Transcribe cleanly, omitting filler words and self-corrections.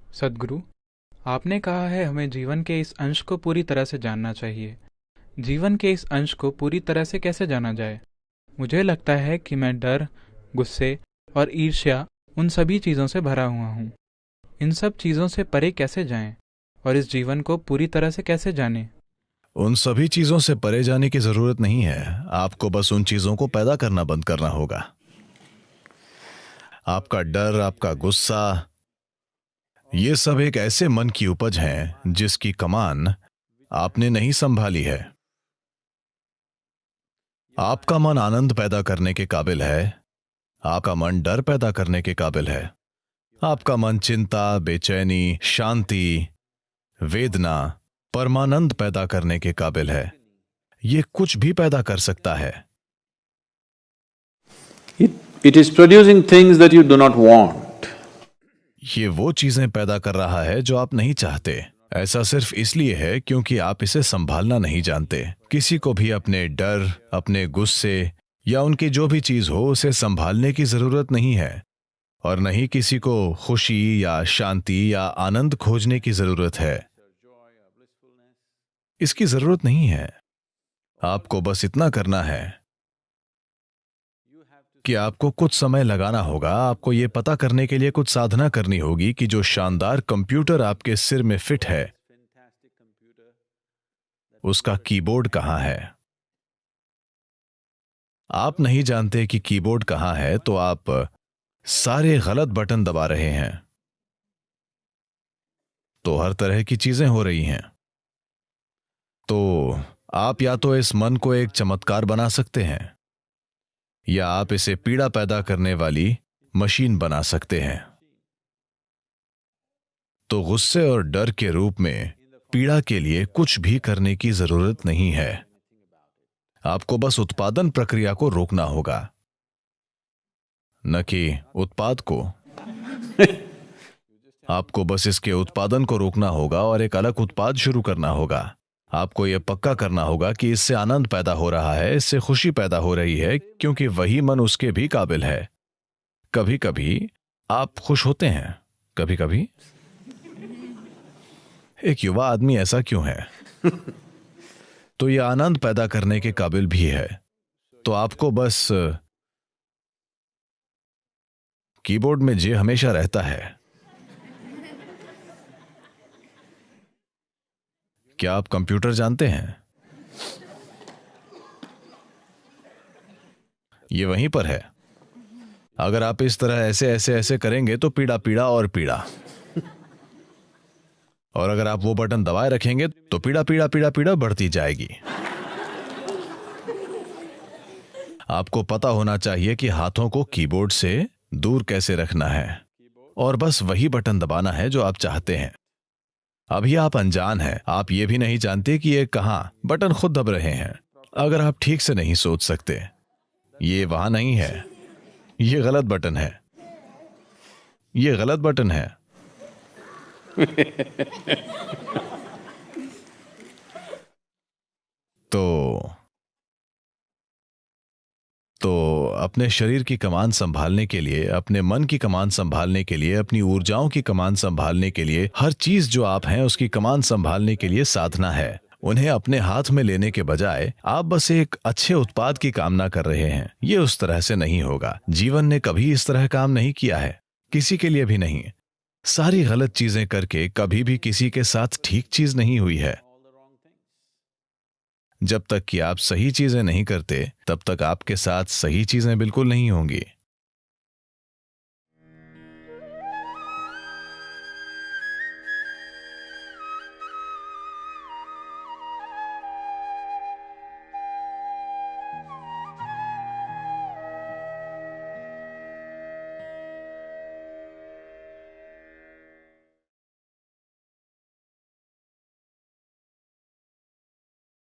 सद्गुरु, आपने कहा है हमें जीवन के इस अंश को पूरी तरह से जानना चाहिए। जीवन के इस अंश को पूरी तरह से कैसे जाना जाए? मुझे लगता है कि मैं डर, गुस्से और ईर्ष्या उन सभी चीज़ों से भरा हुआ हूँ। इन सब चीज़ों से परे कैसे जाएं और इस जीवन को पूरी तरह से कैसे जानें? उन सभी चीजों से परे जाने की जरूरत नहीं है। आपको बस उन चीजों को पैदा करना बंद करना होगा। आपका डर, आपका गुस्सा, ये सब एक ऐसे मन की उपज हैं जिसकी कमान आपने नहीं संभाली है। आपका मन आनंद पैदा करने के काबिल है। आपका मन डर पैदा करने के काबिल है। आपका मन चिंता, बेचैनी, शांति, वेदना, परमानंद पैदा करने के काबिल है। ये कुछ भी पैदा कर सकता है। It is producing things that you do not want. ये वो चीजें पैदा कर रहा है जो आप नहीं चाहते। ऐसा सिर्फ इसलिए है क्योंकि आप इसे संभालना नहीं जानते। किसी को भी अपने डर, अपने गुस्से या उनकी जो भी चीज हो उसे संभालने की जरूरत नहीं है, और नहीं किसी को खुशी या शांति या आनंद खोजने की जरूरत है। इसकी जरूरत नहीं है। आपको बस इतना करना है कि आपको कुछ समय लगाना होगा। आपको यह पता करने के लिए कुछ साधना करनी होगी कि जो शानदार कंप्यूटर आपके सिर में फिट है उसका कीबोर्ड कहां है। आप नहीं जानते कि कीबोर्ड कहां है तो आप सारे गलत बटन दबा रहे हैं, तो हर तरह की चीजें हो रही हैं। तो आप या तो इस मन को एक चमत्कार बना सकते हैं या आप इसे पीड़ा पैदा करने वाली मशीन बना सकते हैं। तो गुस्से और डर के रूप में पीड़ा के लिए कुछ भी करने की जरूरत नहीं है। आपको बस उत्पादन प्रक्रिया को रोकना होगा, न कि उत्पाद को। आपको बस इसके उत्पादन को रोकना होगा और एक अलग उत्पाद शुरू करना होगा। आपको यह पक्का करना होगा कि इससे आनंद पैदा हो रहा है, इससे खुशी पैदा हो रही है, क्योंकि वही मन उसके भी काबिल है। कभी कभी आप खुश होते हैं, कभी कभी। एक युवा आदमी ऐसा क्यों है? तो यह आनंद पैदा करने के काबिल भी है। तो आपको बस कीबोर्ड में जे हमेशा रहता है। क्या आप कंप्यूटर जानते हैं? ये वहीं पर है। अगर आप इस तरह ऐसे ऐसे ऐसे करेंगे तो पीड़ा पीड़ा और पीड़ा, और अगर आप वो बटन दबाए रखेंगे तो पीड़ा पीड़ा पीड़ा पीड़ा बढ़ती जाएगी। आपको पता होना चाहिए कि हाथों को कीबोर्ड से दूर कैसे रखना है, और बस वही बटन दबाना है जो आप चाहते हैं। अभी आप अनजान हैं, आप ये भी नहीं जानते कि ये कहां बटन खुद दब रहे हैं। अगर आप ठीक से नहीं सोच सकते, ये वहां नहीं है, ये गलत बटन है, ये गलत बटन है। तो अपने शरीर की कमान संभालने के लिए, अपने मन की कमान संभालने के लिए, अपनी ऊर्जाओं की कमान संभालने के लिए, हर चीज जो आप हैं उसकी कमान संभालने के लिए साधना है। उन्हें अपने हाथ में लेने के बजाय आप बस एक अच्छे उत्पाद की कामना कर रहे हैं। ये उस तरह से नहीं होगा। जीवन ने कभी इस तरह काम नहीं किया है, किसी के लिए भी नहीं। सारी गलत चीजें करके कभी भी किसी के साथ ठीक चीज नहीं हुई है। जब तक कि आप सही चीजें नहीं करते, तब तक आपके साथ सही चीजें बिल्कुल नहीं होंगी।